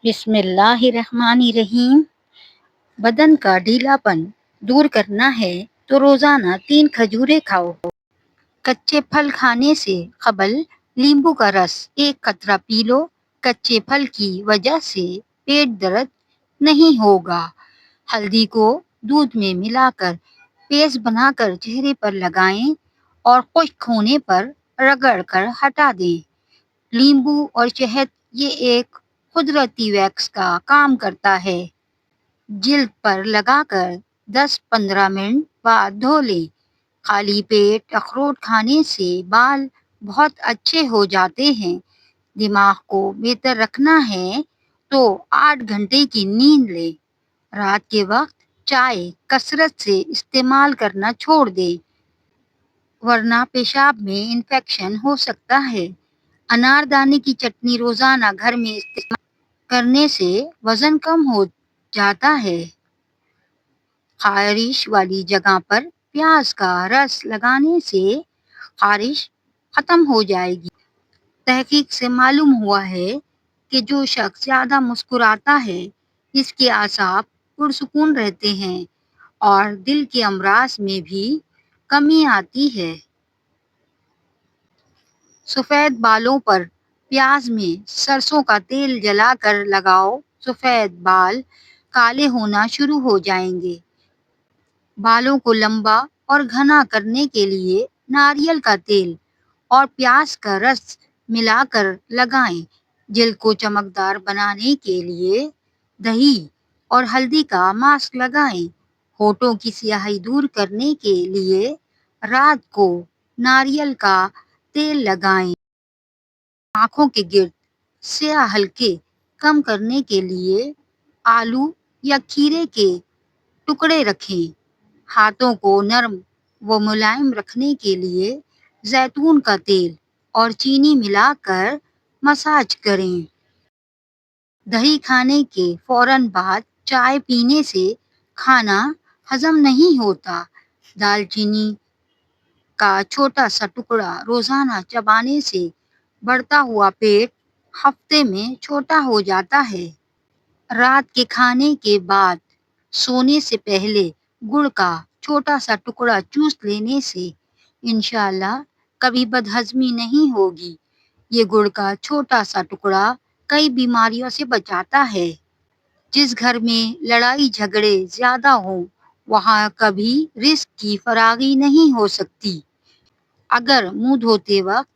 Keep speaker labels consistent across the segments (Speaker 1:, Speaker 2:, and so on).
Speaker 1: بسم اللہ الرحمن الرحیم۔ بدن کا ڈھیلا پن دور کرنا ہے تو روزانہ 3 کھجوریں کھاؤ۔ کچے پھل کھانے سے قبل لیمبو کا رس 1 قطرہ پی لو۔ کچے پھل کی وجہ سے پیٹ درد نہیں ہوگا۔ ہلدی کو دودھ میں ملا کر پیسٹ بنا کر چہرے پر لگائیں اور خشک ہونے پر رگڑ کر ہٹا دیں۔ لیمبو اور شہد یہ ایک قدرتی ویکس کا کام کرتا ہے۔ جلد پر لگا کر 10-15 منٹ بعد دھو لیں۔ خالی پیٹ اخروٹ کھانے سے بال بہت اچھے ہو جاتے ہیں۔ دماغ کو بہتر رکھنا ہے تو 8 گھنٹے کی نیند لیں۔ رات کے وقت چائے کثرت سے استعمال کرنا چھوڑ دیں ورنہ پیشاب میں انفیکشن ہو سکتا ہے۔ انار دانے کی چٹنی روزانہ گھر میں استعمال کرنے سے وزن کم ہو جاتا ہے۔ خارش والی جگہ پر پیاز کا رس لگانے سے خارش ختم ہو جائے گی۔ تحقیق سے معلوم ہوا ہے کہ جو شخص زیادہ مسکراتا ہے اس کے اعصاب پرسکون رہتے ہیں اور دل کے امراض میں بھی کمی آتی ہے۔ سفید بالوں پر پیاز میں سرسوں کا تیل جلا کر لگاؤ۔ سفید بال کالے ہونا شروع ہو جائیں گے۔ بالوں کو لمبا اور گھنا کرنے کے لیے ناریل کا تیل اور پیاز کا رس ملا کر لگائیں۔ جلد کو چمکدار بنانے کے لیے دہی اور ہلدی کا ماسک لگائیں۔ ہونٹوں کی سیاہی دور کرنے کے لیے رات کو ناریل کا تیل لگائیں۔ آنکھوں کے گرد سیاہ حلقے کم کرنے کے لیے آلو یا کھیرے کے ٹکڑے رکھیں۔ ہاتھوں کو نرم و ملائم رکھنے کے لیے زیتون کا تیل اور چینی ملا کر مساج کریں۔ دہی کھانے کے فوراً بعد چائے پینے سے کھانا ہضم نہیں ہوتا۔ دال چینی کا چھوٹا سا ٹکڑا روزانہ چبانے سے بڑھتا ہوا پیٹ ہفتے میں چھوٹا ہو جاتا ہے۔ رات کے کھانے کے بعد سونے سے پہلے گڑ کا چھوٹا سا ٹکڑا چوس لینے سے انشاءاللہ کبھی بدہضمی نہیں ہوگی۔ یہ گڑ کا چھوٹا سا ٹکڑا کئی بیماریوں سے بچاتا ہے۔ جس گھر میں لڑائی جھگڑے زیادہ ہوں وہاں کبھی رزق کی فراوانی نہیں ہو سکتی۔ اگر منہ دھوتے وقت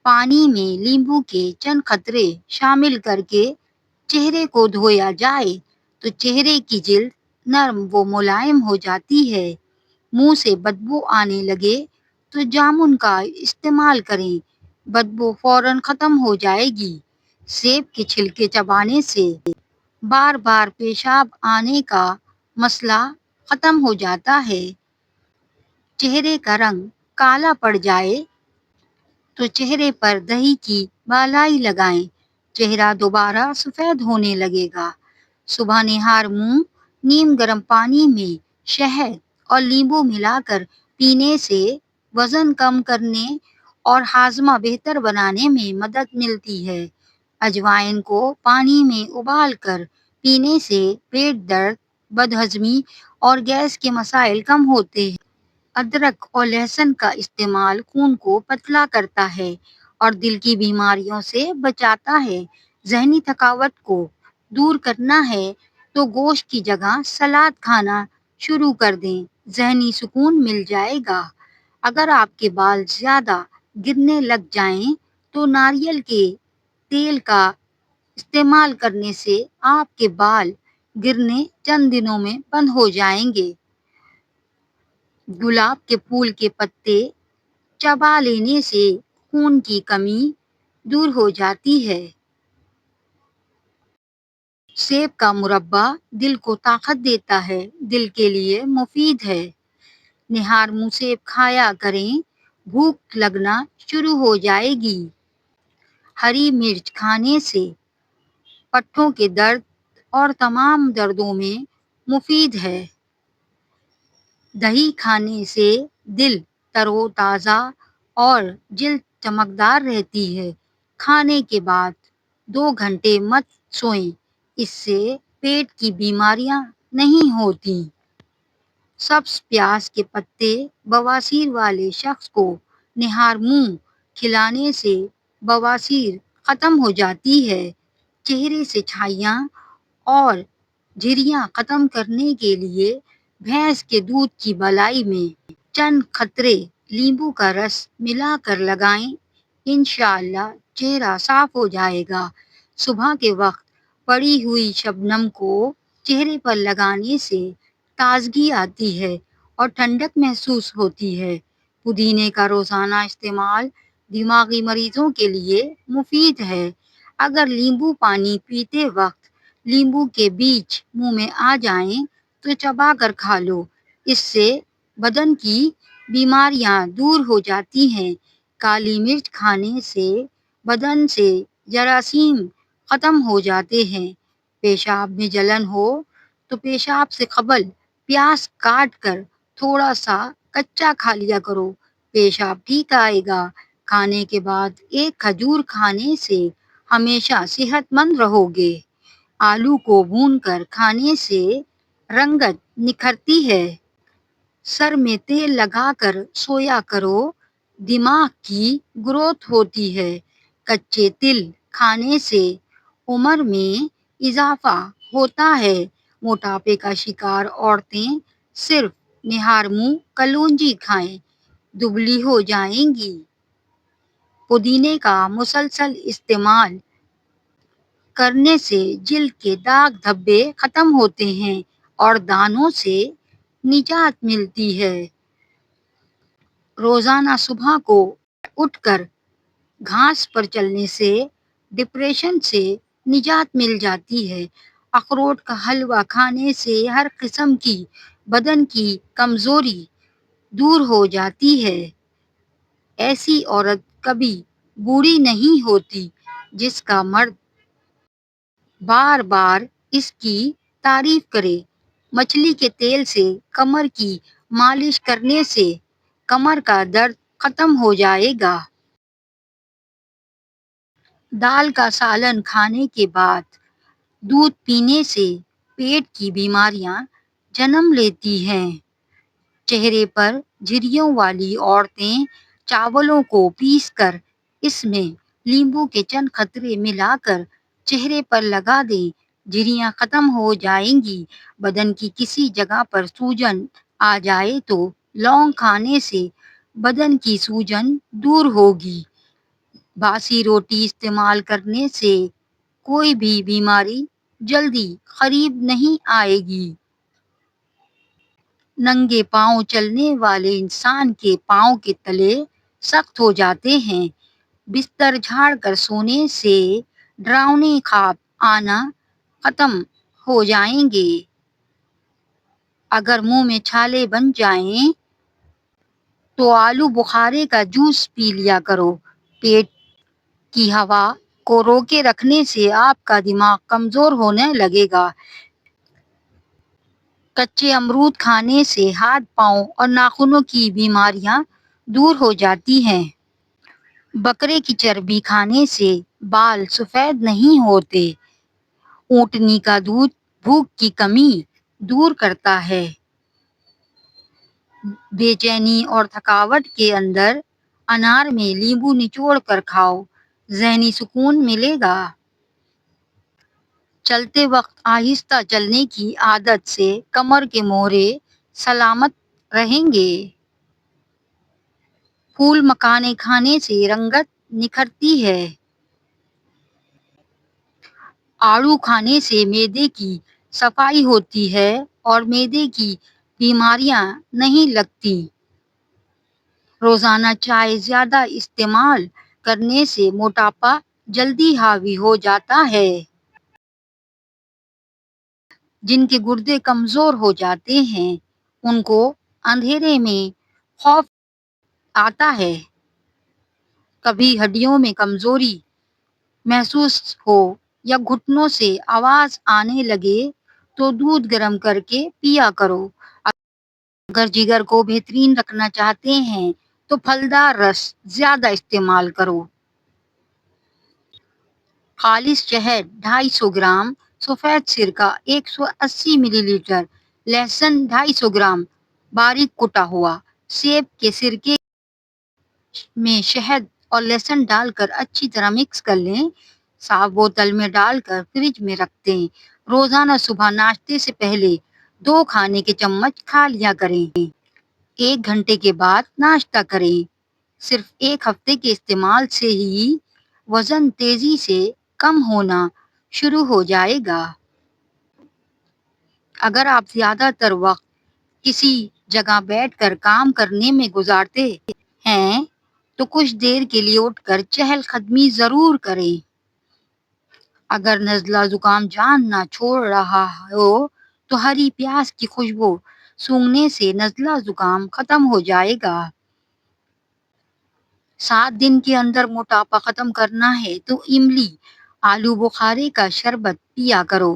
Speaker 1: پانی میں لیمبو کے چند قطرے شامل کر کے چہرے کو دھویا جائے تو چہرے کی جلد نرم و ملائم ہو جاتی ہے۔ منہ سے بدبو آنے لگے تو جامن کا استعمال کریں، بدبو فوراً ختم ہو جائے گی۔ سیب کے چھلکے چبانے سے بار بار پیشاب آنے کا مسئلہ ختم ہو جاتا ہے۔ چہرے کا رنگ کالا پڑ جائے تو چہرے پر دہی کی بالائی لگائیں، چہرہ دوبارہ سفید ہونے لگے گا۔ صبح نہار منہ نیم گرم پانی میں شہد اور لیمبو ملا کر پینے سے وزن کم کرنے اور ہاضمہ بہتر بنانے میں مدد ملتی ہے۔ اجوائن کو پانی میں ابال کر پینے سے پیٹ درد، بدہضمی اور گیس کے مسائل کم ہوتے ہیں۔ ادرک اور لہسن کا استعمال خون کو پتلا کرتا ہے اور دل کی بیماریوں سے بچاتا ہے۔ ذہنی تھکاوٹ کو دور کرنا ہے تو گوشت کی جگہ سلاد کھانا شروع کر دیں، ذہنی سکون مل جائے گا۔ اگر آپ کے بال زیادہ گرنے لگ جائیں تو ناریل کے تیل کا استعمال کرنے سے آپ کے بال گرنے چند دنوں میں بند ہو جائیں گے۔ گلاب کے پھول کے پتے چبا لینے سے خون کی کمی دور ہو جاتی ہے۔ سیب کا مربا دل کو طاقت دیتا ہے، دل کے لیے مفید ہے۔ نہار منہ سیب کھایا کریں، بھوک لگنا شروع ہو جائے گی۔ ہری مرچ کھانے سے پٹھوں کے درد اور تمام دردوں میں مفید ہے۔ دہی کھانے سے دل تر و تازہ اور جلد چمکدار رہتی ہے۔ کھانے کے بعد 2 گھنٹے مت سوئیں، اس سے پیٹ کی بیماریاں نہیں ہوتی۔ سبز پیاز کے پتے بواسیر والے شخص کو نہار منہ کھلانے سے بواسیر ختم ہو جاتی ہے۔ چہرے سے چھائیاں اور جھریاں ختم کرنے کے لیے بھینس کے دودھ کی بلائی میں چند قطرے لیمبو کا رس ملا کر لگائیں، انشاءاللہ چہرہ صاف ہو جائے گا۔ صبح کے وقت پڑی ہوئی شبنم کو چہرے پر لگانے سے تازگی آتی ہے اور ٹھنڈک محسوس ہوتی ہے۔ پودینے کا روزانہ استعمال دماغی مریضوں کے لیے مفید ہے۔ اگر لیمبو پانی پیتے وقت لیمبو کے بیج منہ میں آ جائیں تو چبا کر کھا لو، اس سے بدن کی بیماریاں دور ہو جاتی ہیں۔ کالی مرچ کھانے سے بدن سے جراثیم ختم ہو جاتے ہیں۔ پیشاب میں جلن ہو تو پیشاب سے قبل پیاز کاٹ کر تھوڑا سا کچا کھا لیا کرو، پیشاب ٹھیک آئے گا۔ کھانے کے بعد ایک کھجور کھانے سے ہمیشہ صحت مند رہو گے۔ آلو کو بھون کر کھانے سے رنگت نکھرتی ہے۔ سر میں تیل لگا کر سویا کرو، دماغ کی گروتھ ہوتی ہے۔ کچے تل کھانے سے عمر میں اضافہ ہوتا ہے۔ موٹاپے کا شکار عورتیں صرف نہار منہ کلونجی کھائیں، دبلی ہو جائیں گی۔ پودینے کا مسلسل استعمال کرنے سے جلد کے داغ دھبے ختم ہوتے ہیں اور دانوں سے نجات ملتی ہے۔ روزانہ صبح کو اٹھ کر گھاس پر چلنے سے ڈپریشن سے نجات مل جاتی ہے۔ اخروٹ کا حلوہ کھانے سے ہر قسم کی بدن کی کمزوری دور ہو جاتی ہے۔ ایسی عورت کبھی بوڑھی نہیں ہوتی جس کا مرد بار بار اس کی تعریف کرے۔ مچھلی کے تیل سے کمر کی مالش کرنے سے کمر کا درد ختم ہو جائے گا۔ دال کا سالن کھانے کے بعد دودھ پینے سے پیٹ کی بیماریاں جنم لیتی ہیں۔ چہرے پر جھریوں والی عورتیں چاولوں کو پیس کر اس میں لیمبو کے چند قطرے ملا کر چہرے پر لگا دیں، جھریاں ختم ہو جائیں گی۔ بدن کی کسی جگہ پر سوجن آ جائے تو لونگ کھانے سے بدن کی سوجن دور ہوگی۔ باسی روٹی استعمال کرنے سے کوئی بھی بیماری جلدی قریب نہیں آئے گی۔ ننگے پاؤں چلنے والے انسان کے پاؤں کے تلے سخت ہو جاتے ہیں۔ بستر جھاڑ کر سونے سے ڈراؤنے خواب آنا ختم ہو جائیں گے۔ اگر منہ میں چھالے بن جائیں تو آلو بخارے کا جوس پی لیا کرو، پیٹ کی ہوا کو روکے رکھنے سے آپ کا دماغ کمزور ہونے لگے گا۔ کچے امرود کھانے سے ہاتھ پاؤں اور ناخنوں کی بیماریاں دور ہو جاتی ہیں۔ بکرے کی چربی کھانے سے بال سفید نہیں ہوتے۔ اونٹنی کا دودھ بھوک کی کمی دور کرتا ہے۔ بے چینی اور تھکاوٹ کے اندر انار میں لیمبو نچوڑ کر کھاؤ، ذہنی سکون ملے گا۔ چلتے وقت آہستہ چلنے کی عادت سے کمر کے موڑے سلامت رہیں گے۔ پھول مکھانے کھانے سے رنگت نکھرتی ہے۔ آڑو کھانے سے معدے کی صفائی ہوتی ہے اور معدے کی بیماریاں نہیں لگتی۔ روزانہ چائے زیادہ استعمال کرنے سے موٹاپا جلدی حاوی ہو جاتا ہے۔ جن کے گردے کمزور ہو جاتے ہیں ان کو اندھیرے میں خوف آتا ہے۔ کبھی ہڈیوں میں کمزوری محسوس ہو یا گھٹنوں سے آواز آنے لگے تو دودھ گرم کر کے پیا کرو۔ اگر جگر کو بہترین رکھنا چاہتے ہیں تو پھلدار رس زیادہ استعمال کرو۔ خالص شہد 250 گرام سفید سرکہ 180 ملی لیٹر، لہسن 250 گرام باریک کٹا ہوا، سیب کے سرکے میں شہد اور لہسن ڈال کر اچھی طرح مکس کر لیں، صاف بوتل میں ڈال کر فریج میں رکھ دیں۔ روزانہ صبح ناشتے سے پہلے 2 کھانے کے چمچ کھا لیا کریں۔ 1 گھنٹے کے بعد ناشتہ کریں۔ صرف 1 ہفتے کے استعمال سے ہی وزن تیزی سے کم ہونا شروع ہو جائے گا۔ اگر آپ زیادہ تر وقت کسی جگہ بیٹھ کر کام کرنے میں گزارتے ہیں تو کچھ دیر کے لیے اٹھ کر چہل قدمی ضرور کریں۔ اگر نزلہ زکام جان نہ چھوڑ رہا ہو تو ہری پیاز کی خوشبو سونگھنے سے نزلہ زکام ختم ہو جائے گا۔ 7 دن کے اندر موٹاپا ختم کرنا ہے تو املی آلو بخارے کا شربت پیا کرو۔